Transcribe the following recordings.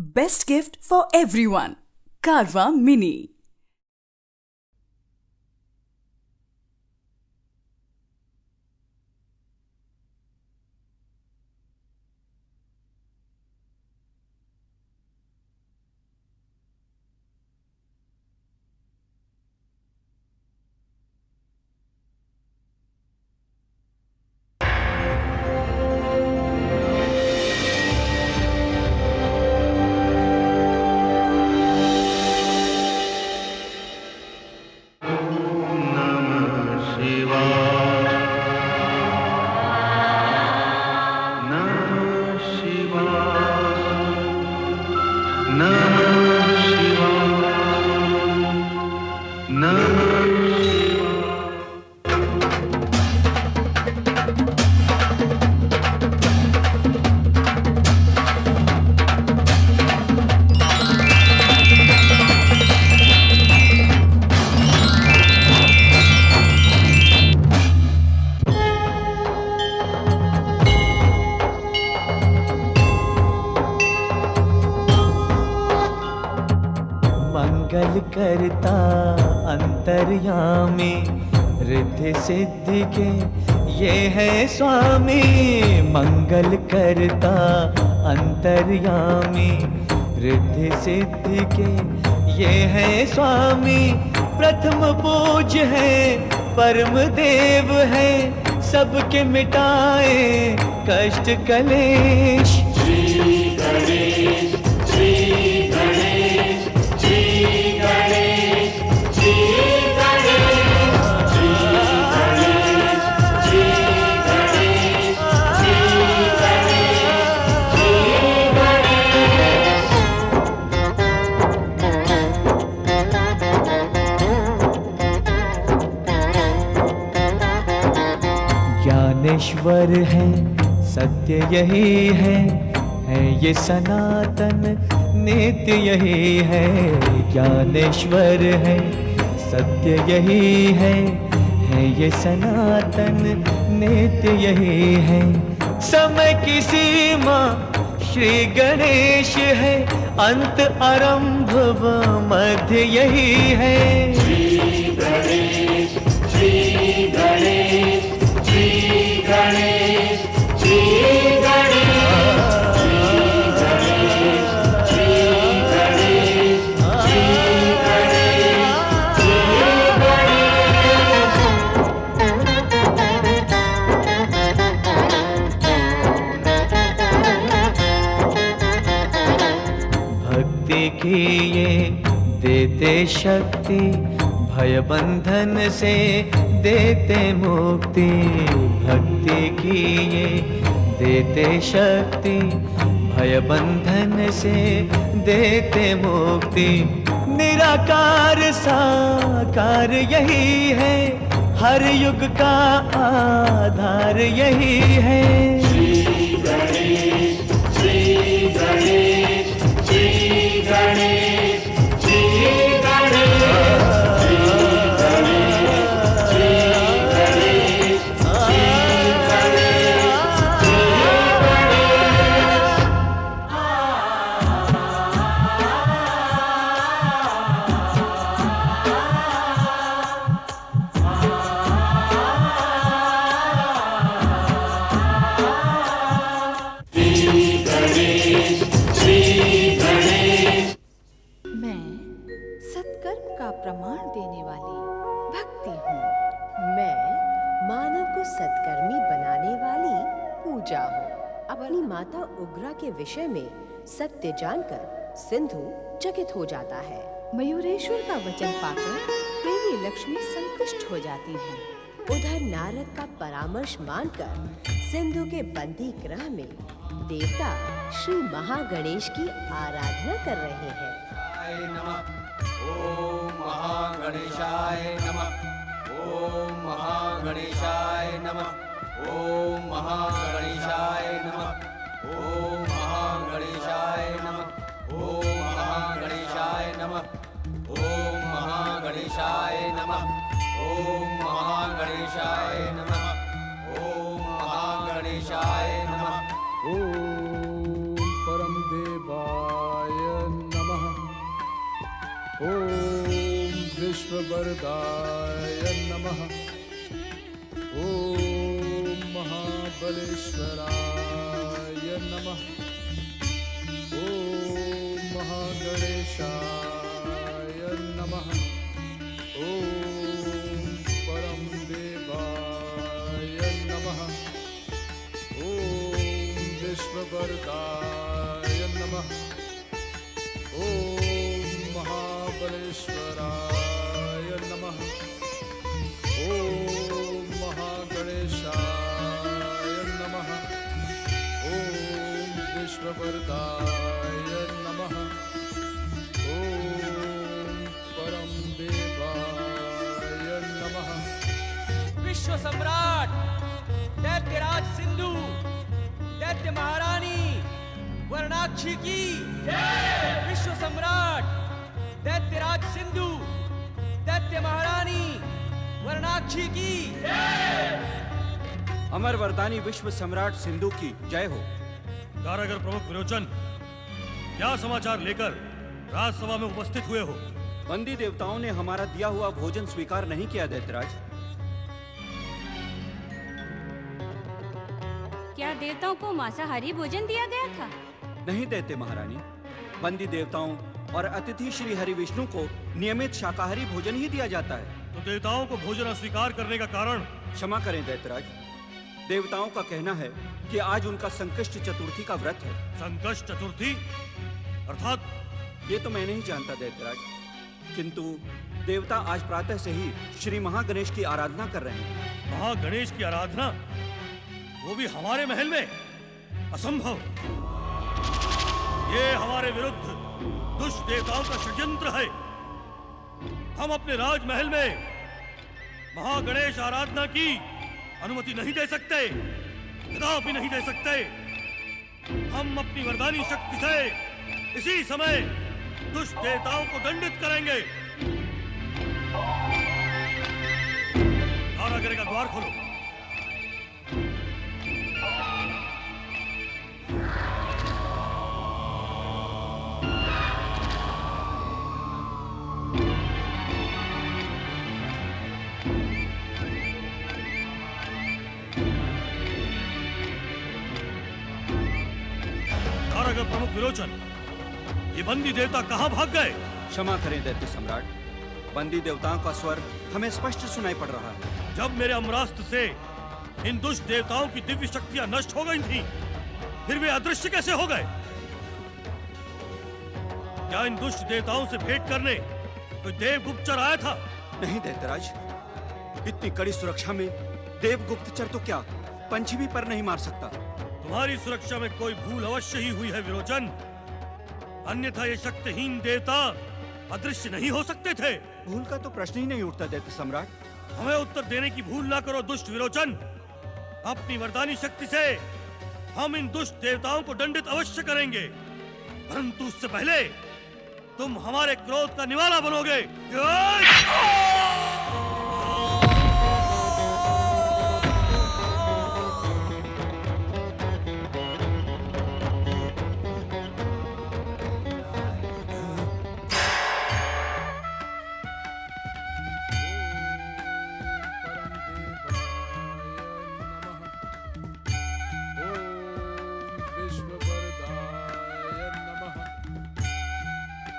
Best gift for everyone. Carvaan Mini. मंगल करता अंतर्यामी, रिद्धि सिद्धि के ये है स्वामी। मंगल करता अंतर्यामी, रिद्धि सिद्धि के ये है स्वामी। प्रथम पूज्य है, परम देव है, सबके मिटाए कष्ट कलेश। श्री गणेश, श्री गणेश, श्री गणेश, श्री गणेश, श्री गणेश, श्री गणेश, श्री गणेश, श्री गणेश। ज्ञानेश्वर है, सत्य यही है ये सनातन नित्य यही है। ज्ञानेश्वर है, सत्य यही है ये सनातन नित्य यही है। समय की सीमा श्री गणेश है, अंत आरंभ व मध्य यही है। श्री गणेश, श्री गणेश, श्री गणेश, श्री गणेश। की ये देते शक्ति, भय बंधन से देते मुक्ति। भक्ति की ये देते शक्ति, भय बंधन से देते मुक्ति। निराकार साकार यही है, हर युग का आधार यही है। श्री गणेश, श्री गणेश, श्री गणेश, श्री गणेश, श्री गणेश, श्री गणेश, श्री गणेश, श्री गणेश। सत्कर्म का प्रमाण देने वाली भक्ति हूँ। मैं मानव को सत्कर्मी बनाने वाली पूजा हूँ। अपनी माता उग्रा के विषय में सत्य जानकर सिंधु चकित हो जाता है। मयूरेश्वर का वचन पाकर देवी लक्ष्मी संतुष्ट हो जाती है। उधर नारद का परामर्श मानकर सिंधु के बंदी गृह में देवता श्री महागणेश की आराधना कर रहे हैं। ओम महागणेशाय नमः। ओम महागणेशाय नमः। ओम महागणेशाय नमः। ओम महागणेशाय नमः। ओम महागणेशाय नमः। ओम महागणेशाय नमः। ओम महागणेशाय नमः। ओम महागणेशाय नमः। ओम परम देवाय विश्ववरदाय नमः। ओम महाबलेश्वराय नमः। ओम महागणेशाय नमः। ओम परम देवाय नमः। ओम विश्ववरदाय नमः। ओम महाबलेश्वराय नमः। ओम महागणेशाय नमः। ओम विश्ववरदाय नमः। ओम परम देवाय नमः। विश्व सम्राट दैत्यराज सिंधु दैत्य महारानी वर्णाक्षी की विश्व सम्राट दैत्यराज सिंधु दैत्य महारानी वर्णाक्षी की अमर वरदानी विश्व सम्राट सिंधु की जय हो। कारागर प्रमुख विरोचन, क्या समाचार लेकर राजसभा में उपस्थित हुए हो? बंदी देवताओं ने हमारा दिया हुआ भोजन स्वीकार नहीं किया दैत्यराज। क्या देवताओं को मांसाहारी भोजन दिया गया था? नहीं दैत्य महारानी, बंदी देवताओं और अतिथि श्री हरि विष्णु को नियमित शाकाहारी भोजन ही दिया जाता है। तो देवताओं को भोजन अस्वीकार करने का कारण? क्षमा करें दैत्यराज, देवताओं का कहना है कि आज उनका संकष्ट चतुर्थी का व्रत है। संकष्ट चतुर्थी अर्थात? ये तो मैं नहीं जानता दैत्यराज, किंतु देवता आज प्रातः से ही श्री महागणेश की आराधना कर रहे हैं। महागणेश की आराधना? वो भी हमारे महल में? असंभव। ये हमारे विरुद्ध दुष्ट देवताओं का षड्यंत्र है। हम अपने राजमहल में महागणेश आराधना की अनुमति नहीं दे सकते, कदापि नहीं दे सकते। हम अपनी वरदानी शक्ति से इसी समय दुष्ट देवताओं को दंडित करेंगे। कारागृह का द्वार खोलो। प्रमुख विरोचन, ये बंदी देवता कहाँ भाग गए? क्षमा करें दैत्य सम्राट, बंदी देवताओं का स्वर हमें स्पष्ट सुनाई पड़ रहा है। जब मेरे अम्रास्त्र से इन दुष्ट देवताओं की दिव्य शक्तियां नष्ट हो गई थीं, फिर वे अदृश्य कैसे हो गए? क्या इन दुष्ट देवताओं से भेंट करने कोई देवगुप्तचर आया था? नहीं दैत्यराज, इतनी कड़ी सुरक्षा में देवगुप्तचर तो क्या पंछी भी पर नहीं मार सकता। तुम्हारी सुरक्षा में कोई भूल अवश्य ही हुई है विरोचन, अन्यथा ये शक्तिहीन देवता अदृश्य नहीं हो सकते थे। भूल का तो प्रश्न ही नहीं उठता दैत्य सम्राट। हमें उत्तर देने की भूल ना करो दुष्ट विरोचन। अपनी वरदानी शक्ति से हम इन दुष्ट देवताओं को दंडित अवश्य करेंगे, परंतु उससे पहले तुम हमारे क्रोध का निवाला बनोगे।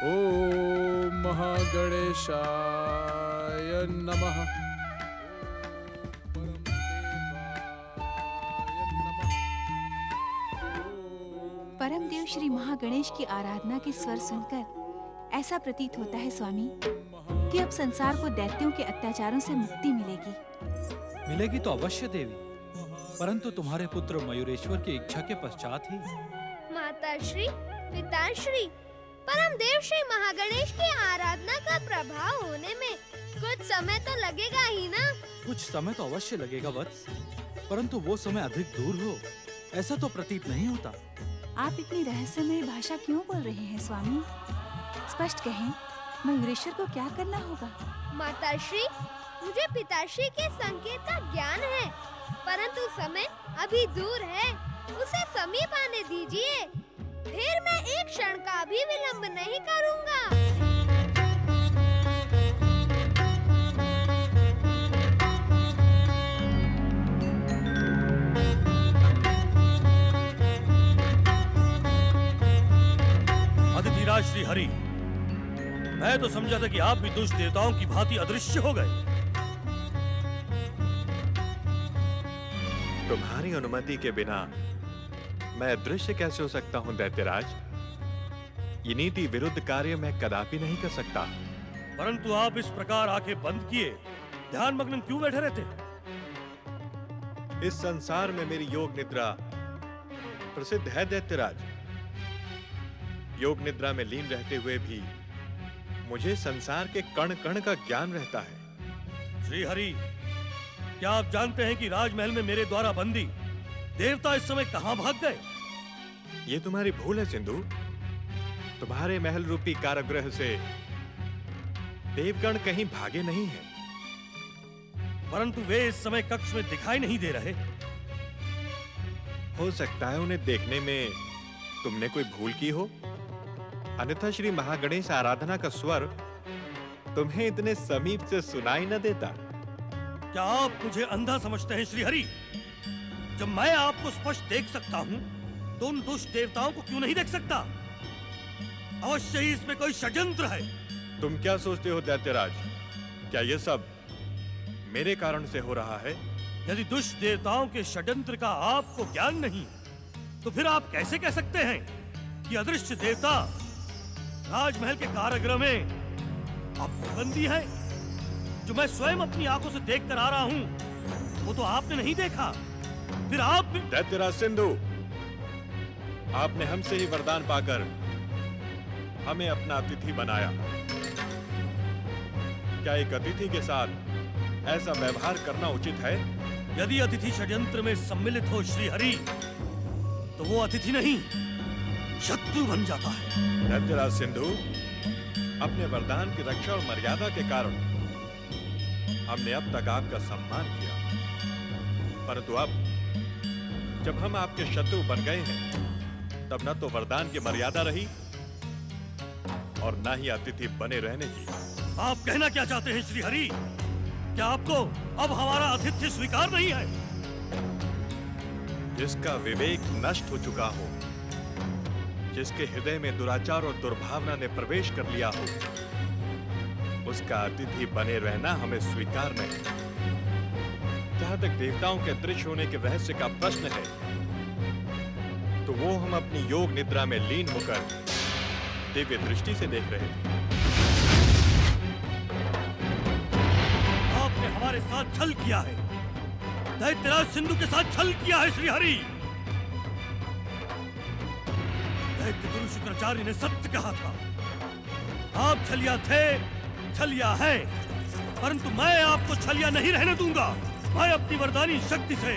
ओम महागणेशाय नमः। परमदेव श्री महागणेश की आराधना के स्वर सुनकर ऐसा प्रतीत होता है स्वामी कि अब संसार को दैत्यों के अत्याचारों से मुक्ति मिलेगी। मिलेगी तो अवश्य देवी, परंतु तुम्हारे पुत्र मयूरेश्वर की इच्छा के पश्चात ही। माताश्री, पिताश्री, परमदेव श्री महागणेश की आराधना का प्रभाव होने में कुछ समय तो लगेगा ही ना? कुछ समय तो अवश्य लगेगा वत्स, परंतु वो समय अधिक दूर हो ऐसा तो प्रतीत नहीं होता। आप इतनी रहस्यमय भाषा क्यों बोल रहे हैं स्वामी? स्पष्ट कहें, मयूरेश्वर को क्या करना होगा? माताश्री, मुझे पिताश्री के संकेत का ज्ञान है, परंतु समय अभी दूर है, उसे समीप आने दीजिए, फिर मैं एक क्षण का भी विलंब नहीं करूंगा। अधिराज श्री हरि, मैं तो समझा था कि आप भी दुष्ट देवताओं की भांति अदृश्य हो गए। तुम्हारी अनुमति के बिना मैं अदृश्य कैसे हो सकता हूं दैत्यराज? ये नीति विरुद्ध कार्य मैं कदापि नहीं कर सकता। परंतु आप इस प्रकार आंखें बंद किए ध्यान मग्न क्यों बैठे रहते? इस संसार में मेरी योग निद्रा प्रसिद्ध है दैत्यराज। योग निद्रा में लीन रहते हुए भी मुझे संसार के कण कण का ज्ञान रहता है। श्री हरि, क्या आप जानते हैं कि राजमहल में मेरे द्वारा बंदी देवता इस समय कहां भाग गए? ये तुम्हारी भूल है सिंधु। तुम्हारे महल रूपी कारागृह से देवगण कहीं भागे नहीं हैं। परंतु वे इस समय कक्ष में दिखाई नहीं दे रहे। हो सकता है उन्हें देखने में तुमने कोई भूल की हो, अन्यथा श्री महागणेश आराधना का स्वर तुम्हें इतने समीप से सुनाई न देता। क्या आप मुझे अंधा समझते हैं श्री हरि? जब मैं आपको स्पष्ट देख सकता हूं तो उन दुष्ट देवताओं को क्यों नहीं देख सकता? अवश्य ही इसमें कोई षड्यंत्र है। तुम क्या सोचते हो दैत्यराज? क्या यह सब मेरे कारण से हो रहा है? यदि दुष्ट देवताओं के षड्यंत्र का आपको ज्ञान नहीं तो फिर आप कैसे कह सकते हैं कि अदृश्य देवता राजमहल के कारागृह में आपकी बंदी है? जो मैं स्वयं अपनी आंखों से देख कर आ रहा हूं वो तो आपने नहीं देखा। फिर आप भी... दैत्यराज सिंधु, आपने हमसे ही वरदान पाकर हमें अपना अतिथि बनाया। क्या एक अतिथि के साथ ऐसा व्यवहार करना उचित है? यदि अतिथि षड्यंत्र में सम्मिलित हो श्री हरि तो वो अतिथि नहीं शत्रु बन जाता है। दैत्यराज सिंधु, अपने वरदान की रक्षा और मर्यादा के कारण हमने अब तक आपका सम्मान किया, परंतु अब जब हम आपके शत्रु बन गए हैं तब न तो वरदान की मर्यादा रही और न ही अतिथि बने रहने की। आप कहना क्या चाहते हैं श्री हरि? क्या आपको अब हमारा आतिथ्य स्वीकार नहीं है? जिसका विवेक नष्ट हो चुका हो, जिसके हृदय में दुराचार और दुर्भावना ने प्रवेश कर लिया हो, उसका अतिथि बने रहना हमें स्वीकार नहीं। जहां तक देवताओं के दृश्य होने के रहस्य का प्रश्न है तो वो हम अपनी योग निद्रा में लीन होकर दिव्य दृष्टि से देख रहे थे। आपने हमारे साथ छल किया है, दैत्यराज सिंधु के साथ छल किया है श्री हरि। दैत्य गुरु शुक्राचार्य ने सत्य कहा था। आप छलिया थे, छलिया है, परंतु मैं आपको छलिया नहीं रहने दूंगा। मैं अपनी वरदानी शक्ति से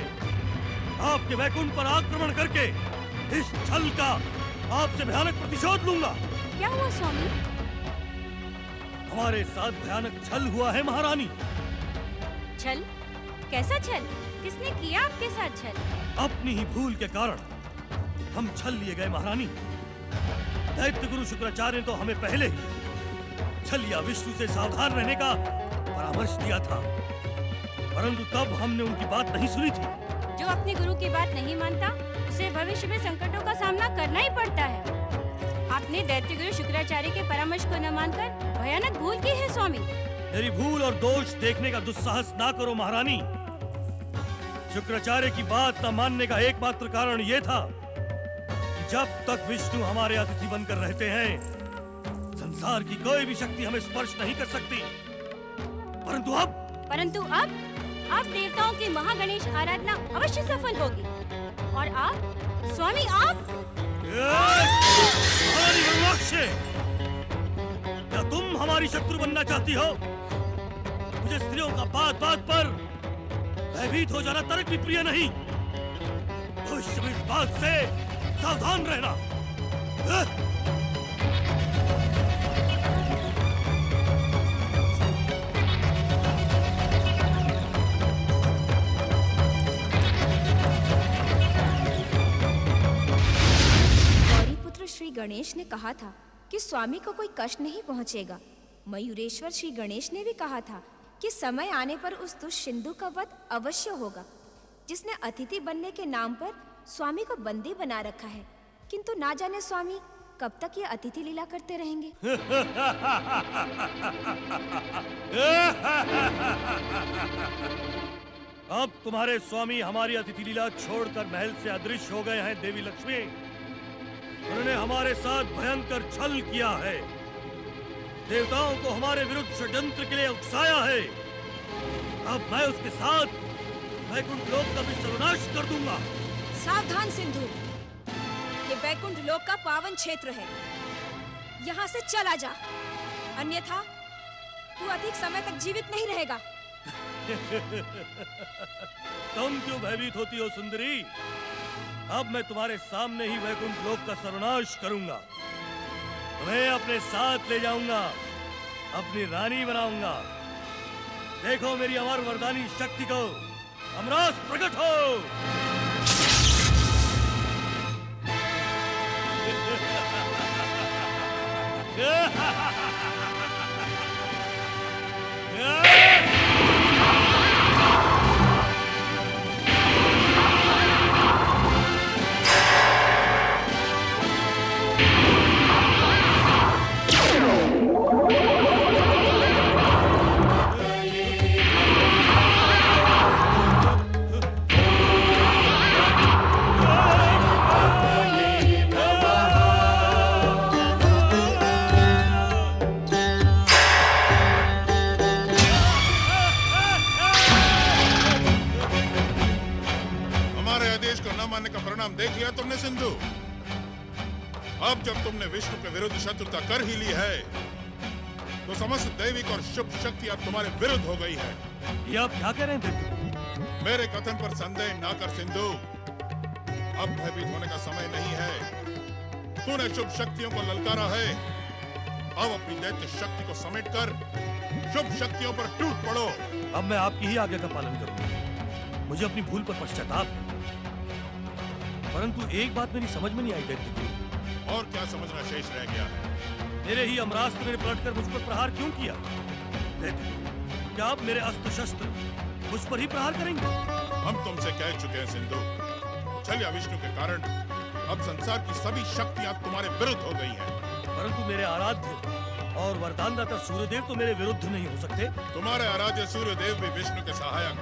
आपके वैकुंठ पर आक्रमण करके इस छल का आपसे भयानक प्रतिशोध लूंगा। क्या हुआ स्वामी? हमारे साथ भयानक छल हुआ है महारानी। छल? कैसा छल? किसने किया आपके साथ छल? अपनी ही भूल के कारण हम छल लिए गए महारानी। दैत्य गुरु शुक्राचार्य ने तो हमें पहले ही छलिया विष्णु से सावधान रहने का परामर्श दिया था, परंतु तब हमने उनकी बात नहीं सुनी थी। जो अपने गुरु की बात नहीं मानता उसे भविष्य में संकटों का सामना करना ही पड़ता है। आपने दैत्य गुरु शुक्राचार्य के परामर्श को न मानकर भयानक भूल की है स्वामी। मेरी भूल और दोष देखने का दुस्साहस ना करो महारानी। शुक्राचार्य की बात न मानने का एकमात्र कारण ये था कि जब तक विष्णु हमारे अतिथि बनकर रहते हैं संसार की कोई भी शक्ति हमें स्पर्श नहीं कर सकती। परंतु अब देवताओं की महागणेश आराधना अवश्य सफल होगी। और आप स्वामी, आप क्या तुम हमारी शत्रु बनना चाहती हो? मुझे स्त्रियों का बात बात पर भयभीत हो जाना तर्क भी प्रिय नहीं। भविष्य में इस बात से सावधान रहना। श्री गणेश ने कहा था कि स्वामी को कोई कष्ट नहीं पहुंचेगा। मयूरेश्वर श्री गणेश ने भी कहा था कि समय आने पर उस दुष्ट सिंधु का वध अवश्य होगा, जिसने अतिथि बनने के नाम पर स्वामी को बंदी बना रखा है। किंतु ना जाने स्वामी कब तक ये अतिथि लीला करते रहेंगे? अब तुम्हारे स्वामी हमारी अतिथि लीला छोड़कर महल से अदृश्य हो गए हैं देवी लक्ष्मी। उन्होंने हमारे साथ भयंकर छल किया है, देवताओं को हमारे विरुद्ध षड्यंत्र के लिए उकसाया है। अब मैं उसके साथ वैकुंठ लोक का भी सर्वनाश कर दूंगा। सावधान सिंधु, ये वैकुंठ लोक का पावन क्षेत्र है, यहाँ से चला जा, अन्यथा तू अधिक समय तक जीवित नहीं रहेगा। तुम क्यों भयभीत होती हो सुंदरी? अब मैं तुम्हारे सामने ही वैकुंठ लोक का सर्वनाश करूंगा। तुम्हें अपने साथ ले जाऊंगा, अपनी रानी बनाऊंगा। देखो मेरी अमर वरदानी शक्ति को, अमरास प्रकट हो। देख लिया तुमने सिंधु? अब जब तुमने विष्णु के विरुद्ध शत्रुता कर ही ली है, तो समस्त दैविक और शुभ शक्ति अब तुम्हारे विरुद्ध हो गई है। ये आप क्या कह रहे हैं? मेरे कथन पर संदेह ना कर सिंधु। अब भयभीत होने का समय नहीं है। तूने शुभ शक्तियों को ललकारा है, अब अपनी दैत्य शक्ति को समेटकर शुभ शक्तियों पर टूट पड़ो। अब मैं आपकी ही आज्ञा का पालन करूंगा। मुझे अपनी भूल पर पश्चाताप है, परंतु एक बात मेरी समझ में नहीं आई दैत्य। और क्या समझना शेष रह गया है? मेरे ही अमरास्त्र ने पलटकर मुझ पर प्रहार क्यों किया? दैत्य, क्या आप मेरे अस्त्र शस्त्र मुझ पर ही प्रहार करेंगे? हम तुमसे कह चुके हैं सिंधु, छल या विष्णु के कारण अब संसार की सभी शक्तियां तुम्हारे विरुद्ध हो गई हैं। परंतु मेरे आराध्य और वरदानदाता सूर्यदेव तो मेरे विरुद्ध नहीं हो सकते। तुम्हारे आराध्य सूर्यदेव भी विष्णु के सहायक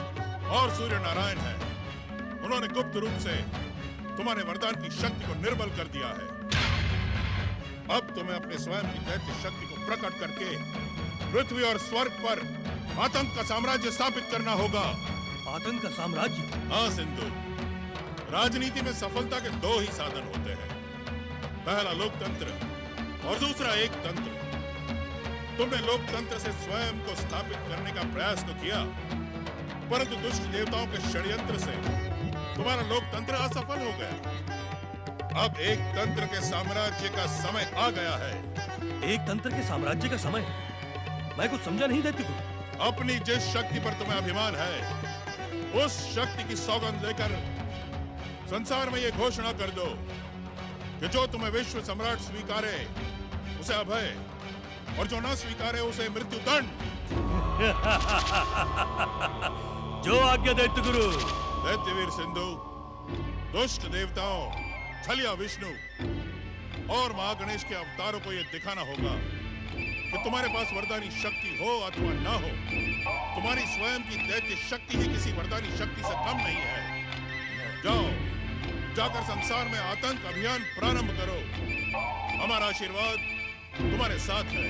और सूर्य नारायण है। उन्होंने गुप्त रूप से तुम्हारे वरदान की शक्ति को निर्बल कर दिया है। अब तुम्हें अपने स्वयं की दैत्य शक्ति को प्रकट करके पृथ्वी और स्वर्ग पर आतंक का साम्राज्य स्थापित करना होगा। आतंक का साम्राज्य? हाँ सिंधु, राजनीति में सफलता के दो ही साधन होते हैं, पहला लोकतंत्र और दूसरा एक तंत्र। तुमने लोकतंत्र से स्वयं को स्थापित करने का प्रयास तो किया, परंतु दुष्ट देवताओं के षड्यंत्र से तुम्हारा लोकतंत्र असफल हो गया। अब एक तंत्र के साम्राज्य का समय आ गया है। एक तंत्र के साम्राज्य का समय? मैं कुछ समझा नहीं दैत्य को। अपनी जिस शक्ति पर तुम्हें अभिमान है, उस शक्ति की सौगंध लेकर संसार में ये घोषणा कर दो कि जो तुम्हें विश्व सम्राट स्वीकारे उसे अभय, और जो न स्वीकारे उसे मृत्युदंड। जो आज्ञा दैत्य गुरु। दैत्यवीर सिंधु, दुष्ट देवताओं, छलिया विष्णु और महागणेश के अवतारों को यह दिखाना होगा कि तुम्हारे पास वरदानी शक्ति हो अथवा न हो, तुम्हारी स्वयं की दैत्य शक्ति ही किसी वरदानी शक्ति से कम नहीं है। जाओ, जाकर संसार में आतंक अभियान प्रारंभ करो। हमारा आशीर्वाद तुम्हारे साथ है।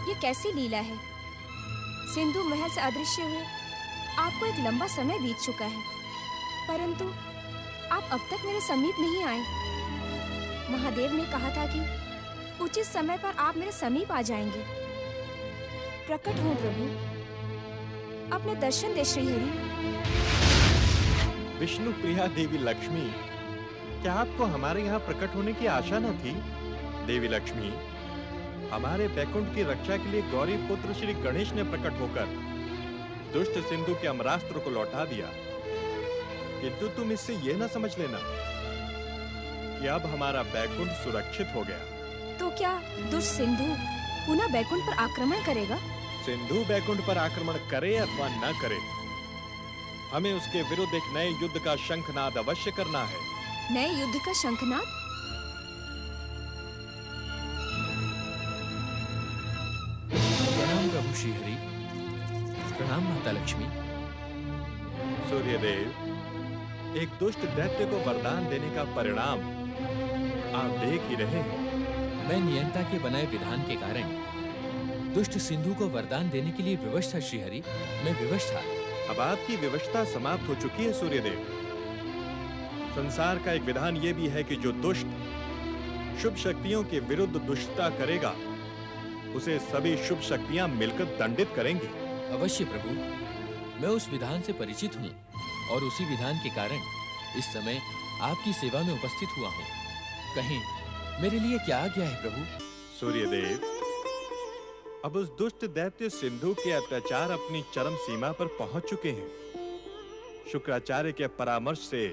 ये कैसी लीला है? सिंधु महल से अदृश्य हुए आपको एक लंबा समय बीत चुका है, परंतु आप अब तक मेरे समीप नहीं आए। महादेव ने कहा था कि उचित समय पर आप मेरे समीप आ जाएंगे। प्रकट हो प्रभु, अपने दर्शन दे श्रीहरि। विष्णु प्रिया देवी लक्ष्मी, क्या आपको हमारे यहाँ प्रकट होने की आशा न थी? देवी लक्ष्मी, हमारे बैकुंठ की रक्षा के लिए गौरी पुत्र श्री गणेश ने प्रकट होकर दुष्ट सिंधु के अमरास्त्र को लौटा दिया, किंतु तुम इससे यह ना समझ लेना कि अब हमारा बैकुंठ सुरक्षित हो गया। तो क्या दुष्ट सिंधु पुनः बैकुंठ पर आक्रमण करेगा? सिंधु बैकुंठ पर आक्रमण करे अथवा न करे, हमें उसके विरुद्ध एक नए युद्ध का शंखनाद अवश्य करना है। नए युद्ध का शंखनाद? प्रणाम प्रभु श्रीहरि। प्रणाम माता लक्ष्मी। सूर्यदेव, एक दुष्ट दैत्य को वरदान देने का परिणाम आप देख ही रहे हैं। मैं नियंता के बनाए विधान के कारण दुष्ट सिंधु को वरदान देने के लिए विवश था श्रीहरि। मैं विवश था। अब आपकी विवशता समाप्त हो चुकी है सूर्यदेव। संसार का एक विधान ये भी है कि जो दुष्ट शुभ शक्तियों के विरुद्ध दुष्टता करेगा, उसे सभी शुभ शक्तियां मिलकर दंडित करेंगी। अवश्य प्रभु, मैं उस विधान से परिचित हूँ और उसी विधान के कारण इस समय आपकी सेवा में उपस्थित हुआ हूँ। कहें मेरे लिए क्या आज्ञा है प्रभु? सूर्यदेव, अब उस दुष्ट दैत्य सिंधु के अत्याचार अपनी चरम सीमा पर पहुंच चुके हैं। शुक्राचार्य के परामर्श से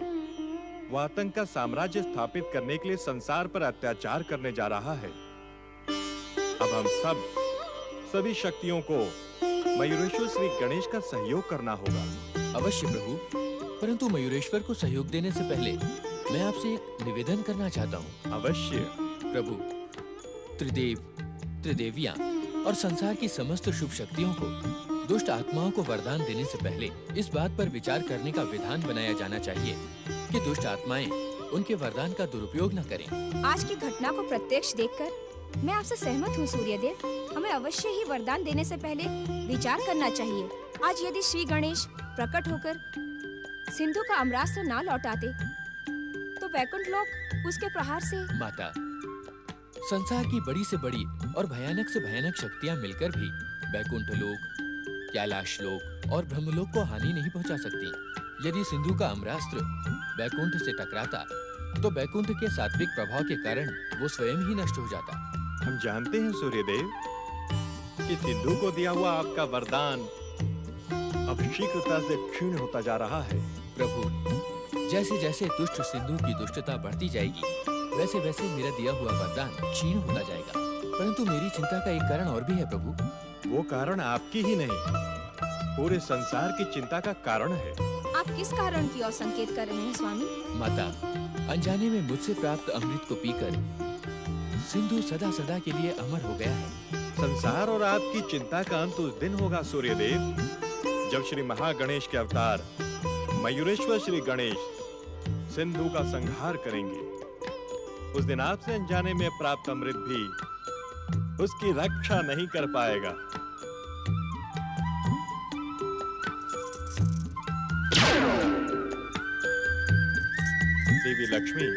वह आतंक का साम्राज्य स्थापित करने के लिए संसार पर अत्याचार करने जा रहा है। अब हम सभी शक्तियों को मयूरेश्वर श्री गणेश का सहयोग करना होगा। अवश्य प्रभु, परंतु मयूरेश्वर को सहयोग देने से पहले मैं आपसे एक निवेदन करना चाहता हूँ। अवश्य प्रभु। त्रिदेव, त्रिदेवियां और संसार की समस्त शुभ शक्तियों को दुष्ट आत्माओं को वरदान देने से पहले इस बात पर विचार करने का विधान बनाया जाना चाहिए कि दुष्ट आत्माएं उनके वरदान का दुरुपयोग न करें। आज की घटना को प्रत्यक्ष देखकर मैं आपसे सहमत हूँ सूर्यदेव। हमें अवश्य ही वरदान देने से पहले विचार करना चाहिए। आज यदि श्री गणेश प्रकट होकर सिंधु का अमरास्त्र ना लौटाते तो वैकुंठ लोक उसके प्रहार से। माता, संसार की बड़ी से बड़ी और भयानक से भयानक शक्तियां मिलकर भी वैकुंठ लोक, कैलाश लोक और ब्रह्मलोक को हानि नहीं पहुंचा सकती। यदि सिंधु का अमरास्त्र वैकुंठ से टकराता तो वैकुंठ के सात्विक प्रभाव के कारण वो स्वयं ही नष्ट हो जाता। हम जानते हैं सूर्यदेव कि सिंधु को दिया हुआ आपका वरदान अब शीघ्रता से क्षीण होता जा रहा है। प्रभु, जैसे जैसे दुष्ट सिंधु की दुष्टता बढ़ती जाएगी, वैसे वैसे मेरा दिया हुआ वरदान क्षीण होता जाएगा। परंतु मेरी चिंता का एक कारण और भी है प्रभु। वो कारण आपकी ही नहीं, पूरे संसार की चिंता का कारण है। आप किस कारण की ओर संकेत कर रहे हैं स्वामी? माता, अनजाने में मुझसे प्राप्त अमृत को पीकर सिंधु सदा सदा के लिए अमर हो गया है। संसार और आपकी चिंता का अंत उस दिन होगा सूर्यदेव, जब श्री महागणेश के अवतार मयूरेश्वर श्री गणेश सिंधु का संहार करेंगे। उस दिन आपसे अनजाने में प्राप्त अमृत भी उसकी रक्षा नहीं कर पाएगा। देवी लक्ष्मी,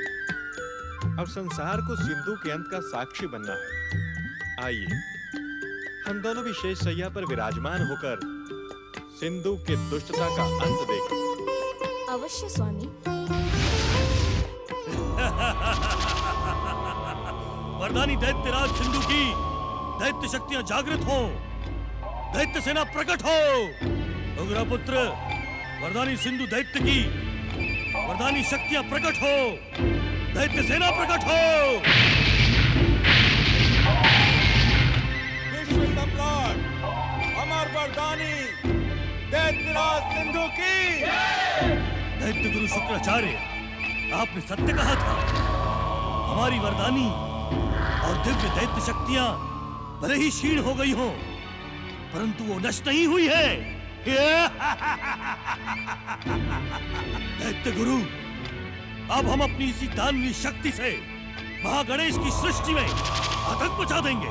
अब संसार को सिंधु के अंत का साक्षी बनना है। आइए हम दोनों भी शेष शैया पर विराजमान होकर सिंधु के दुष्टता का अंत देखें। अवश्य स्वामी। वरदानी दैत्यराज सिंधु की दैत्य शक्तियां जागृत हो, दैत्य सेना प्रकट हो। उग्र पुत्र, वरदानी सिंधु दैत्य की वरदानी शक्तियां प्रकट हो, दैत्य सेना प्रकट हो। विश्व सम्राट अमर वरदानी दैत्यराज सिंधु की। दैत्य गुरु शुक्राचार्य, आपने सत्य कहा था। हमारी वरदानी और दिव्य दैत्य शक्तियां भले ही क्षीण हो गई हों, परंतु वो नष्ट नहीं हुई है। दैत्य गुरु, अब हम अपनी इसी दानवी शक्ति से महागणेश की सृष्टि में आतंक मचा देंगे।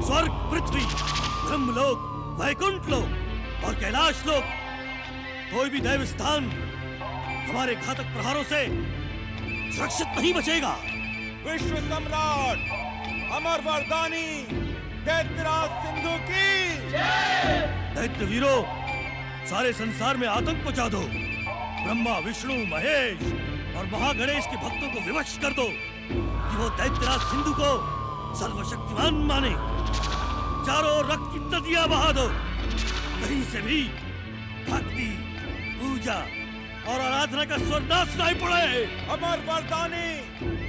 स्वर्ग, पृथ्वी, ब्रह्मलोक, वैकुंठ लोक और कैलाश लोक, कोई भी दैव स्थान हमारे घातक प्रहारों से सुरक्षित नहीं बचेगा। विश्व सम्राट अमर वरदानी दैत्यराज सिंधु की। दैत्य वीरों, सारे संसार में आतंक मचा दो। ब्रह्मा, विष्णु, महेश और महागणेश के भक्तों को विवश कर दो कि वो दैत्यराज सिंधु को सर्वशक्तिमान माने। चारों ओर रक्त की नदियां बहा दो। कहीं से भी भक्ति, पूजा और आराधना का स्वर ना सुनाई पड़े। अमर वरदानी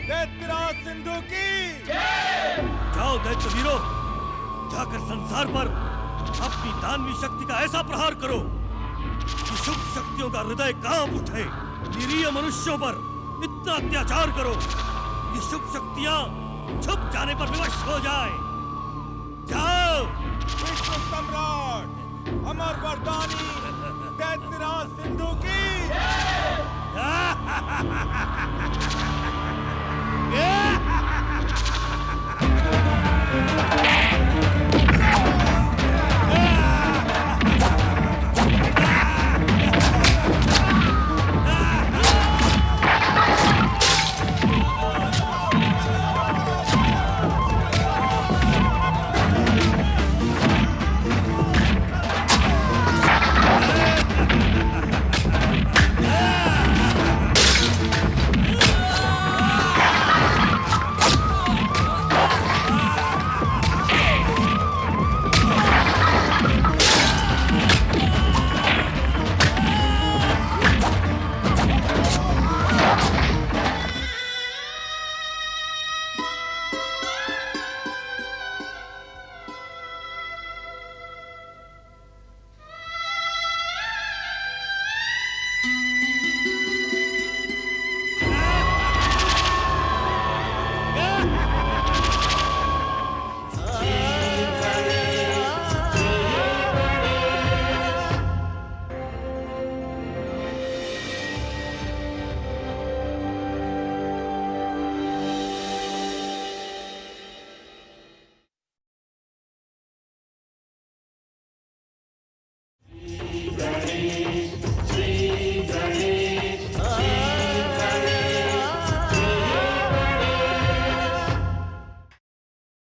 दैत्यराज सिंधु की। जाओ दैत्य वीरों, जाकर संसार पर अपनी दानवी शक्ति का ऐसा प्रहार करो कि शुभ शक्तियों का हृदय कांप उठे। निरीह मनुष्यों पर इतना अत्याचार करो कि शुभ शक्तियां छुप जाने पर विवश हो जाए। जाओ। विश्व सम्राट